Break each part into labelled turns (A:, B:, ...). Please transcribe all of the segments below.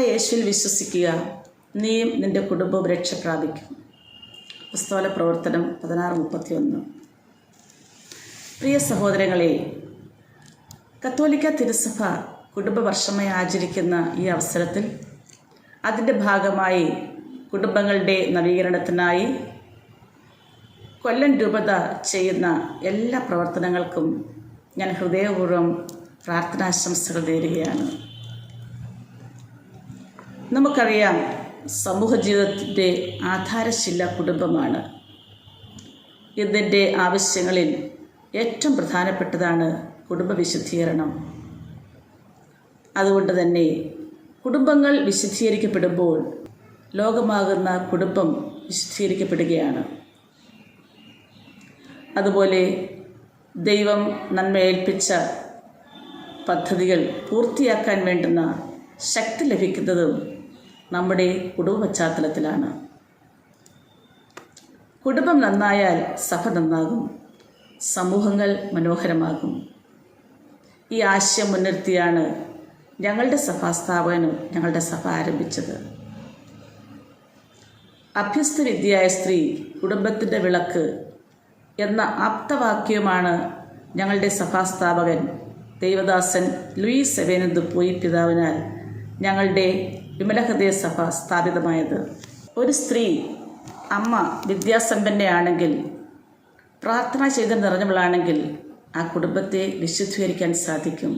A: യേശുവിൽ വിശ്വസിക്കുക, നീയും നിൻ്റെ കുടുംബവും രക്ഷ പ്രാപിക്കും. അപ്പോസ്തല പ്രവർത്തനം 16:31. പ്രിയ സഹോദരങ്ങളെ, കത്തോലിക്ക തിരുസഭ കുടുംബവർഷമായി ആചരിക്കുന്ന ഈ അവസരത്തിൽ അതിൻ്റെ ഭാഗമായി കുടുംബങ്ങളുടെ നവീകരണത്തിനായി കൊല്ലം രൂപത ചെയ്യുന്ന എല്ലാ പ്രവർത്തനങ്ങൾക്കും ഞാൻ ഹൃദയപൂർവ്വം പ്രാർത്ഥനാശംസകൾ നേരുകയാണ്. നമുക്കറിയാം, സമൂഹ ജീവിതത്തിൻ്റെ ആധാരശില കുടുംബമാണ്. ഇതിൻ്റെ ആവശ്യങ്ങളിൽ ഏറ്റവും പ്രധാനപ്പെട്ടതാണ് കുടുംബ വിശുദ്ധീകരണം. അതുകൊണ്ട് തന്നെ കുടുംബങ്ങൾ വിശുദ്ധീകരിക്കപ്പെടുമ്പോൾ ലോകമാകുന്ന കുടുംബം വിശുദ്ധീകരിക്കപ്പെടുകയാണ്. അതുപോലെ ദൈവം നന്മ ഏൽപ്പിച്ച പദ്ധതികൾ പൂർത്തിയാക്കാൻ വേണ്ടുന്ന ശക്തി ലഭിക്കുന്നതും നമ്മുടെ കുടുംബ പശ്ചാത്തലത്തിലാണ്. കുടുംബം നന്നായാൽ സഭ നന്നാകും, സമൂഹങ്ങൾ മനോഹരമാകും. ഈ ആശയം മുൻനിർത്തിയാണ് ഞങ്ങളുടെ സഭാസ്ഥാപകനും ഞങ്ങളുടെ സഭ ആരംഭിച്ചത്. അഭ്യസ്ത വിദ്യയായ സ്ത്രീ കുടുംബത്തിൻ്റെ വിളക്ക് എന്ന ആപ്തവാക്യവുമാണ് ഞങ്ങളുടെ സഭാസ്ഥാപകൻ ദൈവദാസൻ ലൂയിസ് സെവേനന്ത് പോയി പിതാവിനാൽ ഞങ്ങളുടെ വിമലഹൃദയ സഭ സ്ഥാപിതമായത്. ഒരു സ്ത്രീ അമ്മ വിദ്യാസമ്പന്നയാണെങ്കിൽ, പ്രാർത്ഥന ചെയ്ത് നിറഞ്ഞവളാണെങ്കിൽ ആ കുടുംബത്തെ വിശുദ്ധീകരിക്കാൻ സാധിക്കും.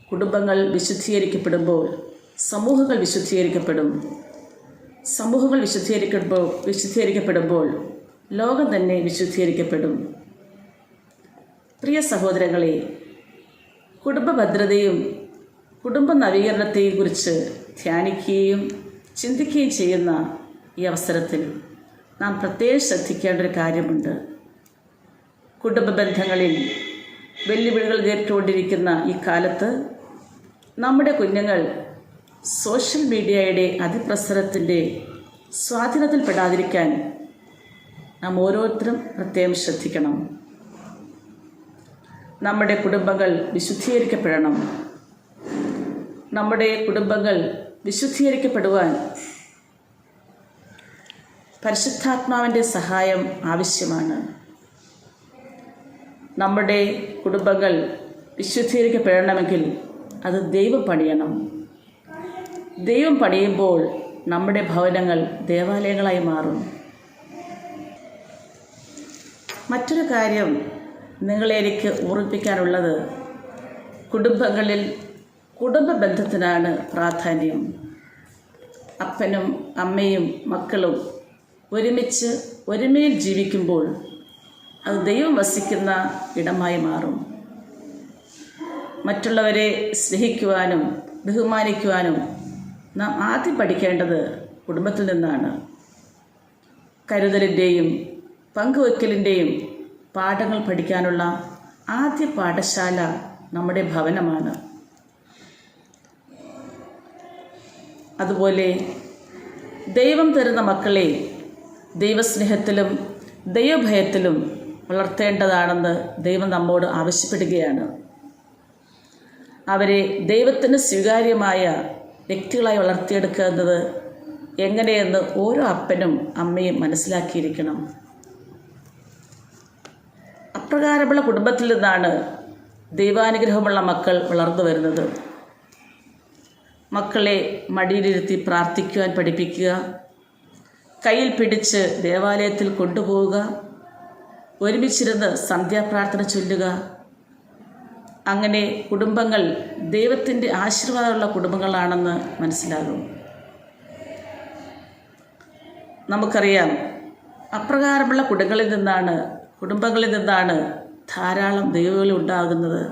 A: കുടുംബങ്ങൾ വിശുദ്ധീകരിക്കപ്പെടുമ്പോൾ സമൂഹങ്ങൾ വിശുദ്ധീകരിക്കപ്പെടും. സമൂഹങ്ങൾ വിശുദ്ധീകരിക്കപ്പെടുമ്പോൾ ലോകം തന്നെ വിശുദ്ധീകരിക്കപ്പെടും. പ്രിയ സഹോദരങ്ങളെ, കുടുംബ ഭദ്രതയും കുടുംബ നവീകരണത്തെയും കുറിച്ച് ധ്യാനിക്കുകയും ചിന്തിക്കുകയും ചെയ്യുന്ന ഈ അവസരത്തിൽ നാം പ്രത്യേകം ശ്രദ്ധിക്കേണ്ട ഒരു കാര്യമുണ്ട്. കുടുംബ ബന്ധങ്ങളിൽ വെല്ലുവിളികൾ നേരിട്ടുകൊണ്ടിരിക്കുന്ന ഈ കാലത്ത് നമ്മുടെ കുഞ്ഞുങ്ങൾ സോഷ്യൽ മീഡിയയുടെ അതിപ്രസരത്തിൻ്റെ സ്വാധീനത്തിൽപ്പെടാതിരിക്കാൻ നാം ഓരോരുത്തരും പ്രത്യേകം ശ്രദ്ധിക്കണം. നമ്മുടെ കുടുംബങ്ങൾ വിശുദ്ധീകരിക്കപ്പെടണം. നമ്മുടെ കുടുംബങ്ങൾ വിശുദ്ധീകരിക്കപ്പെടുവാൻ പരിശുദ്ധാത്മാവിൻ്റെ സഹായം ആവശ്യമാണ്. നമ്മുടെ കുടുംബങ്ങൾ വിശുദ്ധീകരിക്കപ്പെടണമെങ്കിൽ അത് ദൈവം പണിയണം. ദൈവം പണിയുമ്പോൾ നമ്മുടെ ഭവനങ്ങൾ ദേവാലയങ്ങളായി മാറും. മറ്റൊരു കാര്യം നിങ്ങളെ എനിക്ക് ഓർമ്മിപ്പിക്കാനുള്ളത്, കുടുംബങ്ങളിൽ കുടുംബ ബന്ധത്തിനാണ് പ്രാധാന്യം. അപ്പനും അമ്മയും മക്കളും ഒരുമിച്ച് ഒരുമയിൽ ജീവിക്കുമ്പോൾ അത് ദൈവം വസിക്കുന്ന ഇടമായി മാറും. മറ്റുള്ളവരെ സ്നേഹിക്കുവാനും ബഹുമാനിക്കുവാനും നാം ആദ്യം പഠിക്കേണ്ടത് കുടുംബത്തിൽ നിന്നാണ്. കരുതലിൻ്റെയും പങ്കുവയ്ക്കലിൻ്റെയും പാഠങ്ങൾ പഠിക്കാനുള്ള ആദ്യ പാഠശാല നമ്മുടെ ഭവനമാണ്. അതുപോലെ ദൈവം തരുന്ന മക്കളെ ദൈവസ്നേഹത്തിലും ദൈവഭയത്തിലും വളർത്തേണ്ടതാണെന്ന് ദൈവം നമ്മോട് ആവശ്യപ്പെടുകയാണ്. അവരെ ദൈവത്തിന് സ്വീകാര്യമായ വ്യക്തികളായി വളർത്തിയെടുക്കുക എന്നത് എങ്ങനെയെന്ന് ഓരോ അപ്പനും അമ്മയും മനസ്സിലാക്കിയിരിക്കണം. അപ്രകാരമുള്ള കുടുംബത്തിൽ നിന്നാണ് ദൈവാനുഗ്രഹമുള്ള മക്കൾ വളർന്നു വരുന്നത്. മക്കളെ മടിയിലിരുത്തി പ്രാർത്ഥിക്കുവാൻ പഠിപ്പിക്കുക, കയ്യിൽ പിടിച്ച് ദേവാലയത്തിൽ കൊണ്ടുപോവുക, ഒരുമിച്ചിരുന്ന് സന്ധ്യാപ്രാർത്ഥന ചൊല്ലുക. അങ്ങനെ കുടുംബങ്ങൾ ദൈവത്തിൻ്റെ ആശീർവാദമുള്ള കുടുംബങ്ങളാണെന്ന് മനസ്സിലാകും. നമുക്കറിയാം, അപ്രകാരമുള്ള കുടുംബങ്ങളിൽ നിന്നാണ് ധാരാളം ദൈവവിളി ഉണ്ടാകുന്നത്.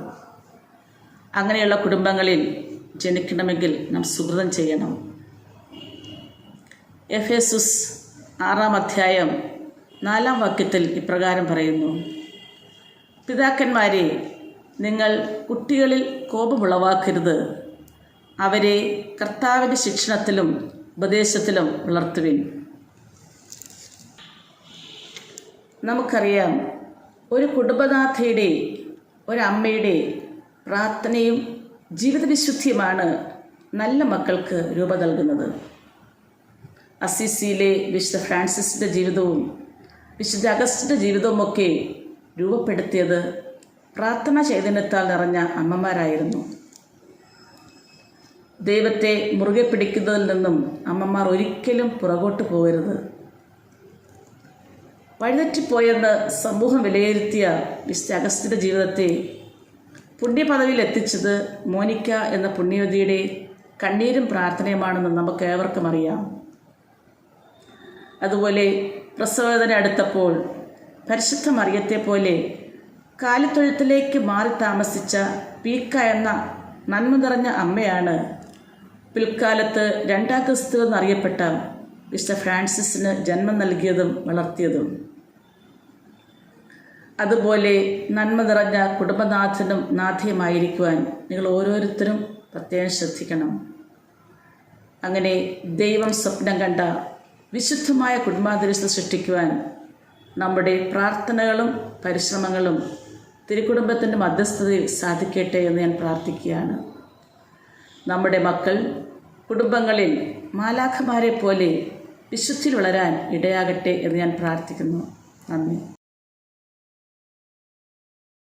A: അങ്ങനെയുള്ള കുടുംബങ്ങളിൽ ജനിക്കണമെങ്കിൽ നാം സുകൃതം ചെയ്യണം. എഫേസുസ് 6:4 ഇപ്രകാരം പറയുന്നു: പിതാക്കന്മാരെ, നിങ്ങൾ കുട്ടികളിൽ കോപമുളവാക്കരുത്, അവരെ കർത്താവിൻ്റെ ശിക്ഷണത്തിലും ഉപദേശത്തിലും വളർത്തുവിൻ. നമുക്കറിയാം, ഒരു കുടുംബനാഥയുടെ ഒരമ്മയുടെ പ്രാർത്ഥനയും ജീവിതവിശുദ്ധിയുമാണ് നല്ല മക്കൾക്ക് രൂപം നൽകുന്നത്. അസിസിയിലെ വിശുദ്ധ ഫ്രാൻസിസിൻ്റെ ജീവിതവും വിശുദ്ധ അഗസ്റ്റിൻ്റെ ജീവിതവുമൊക്കെ രൂപപ്പെടുത്തിയത് പ്രാർത്ഥനാ ചൈതന്യത്താൽ നിറഞ്ഞ അമ്മമാരായിരുന്നു. ദൈവത്തെ മുറുകെ പിടിക്കുന്നതിൽ നിന്നും അമ്മമാർ ഒരിക്കലും പുറകോട്ട് പോകരുത്. വഴിതെറ്റിപ്പോയെന്ന് സമൂഹം വിലയിരുത്തിയ വിശുദ്ധ അഗസ്റ്റിൻ്റെ ജീവിതത്തെ പുണ്യപദവിയിൽ എത്തിച്ചത് മോനിക്ക എന്ന പുണ്യവതിയുടെ കണ്ണീരും പ്രാർത്ഥനയുമാണെന്ന് നമുക്ക് ഏവർക്കും അറിയാം. അതുപോലെ പ്രസവവേദന അടുത്തപ്പോൾ പരിശുദ്ധ മറിയത്തെ പോലെ കാലിത്തൊഴുത്തിലേക്ക് മാറി താമസിച്ച പീക്ക എന്ന നന്മ നിറഞ്ഞ അമ്മയാണ് പിൽക്കാലത്ത് രണ്ടാം ക്രിസ്തു എന്നറിയപ്പെട്ട വിശുദ്ധ ഫ്രാൻസിസിന് ജന്മം നൽകിയതും വളർത്തിയതും. അതുപോലെ നന്മ നിറഞ്ഞ കുടുംബനാഥനും നാഥയുമായിരിക്കുവാൻ നിങ്ങൾ ഓരോരുത്തരും പ്രത്യേകം ശ്രദ്ധിക്കണം. അങ്ങനെ ദൈവം സ്വപ്നം കണ്ട വിശുദ്ധമായ കുടുംബാന്തരീക്ഷം സൃഷ്ടിക്കുവാൻ നമ്മുടെ പ്രാർത്ഥനകളും പരിശ്രമങ്ങളും തിരുക്കുടുംബത്തിൻ്റെ മധ്യസ്ഥതയിൽ സാധിക്കട്ടെ എന്ന് ഞാൻ പ്രാർത്ഥിക്കുകയാണ്. നമ്മുടെ മക്കൾ കുടുംബങ്ങളിൽ മാലാഖമാരെ പോലെ വിശുദ്ധിയിൽ വളരാൻ ഇടയാകട്ടെ എന്ന് ഞാൻ പ്രാർത്ഥിക്കുന്നു. നന്ദി.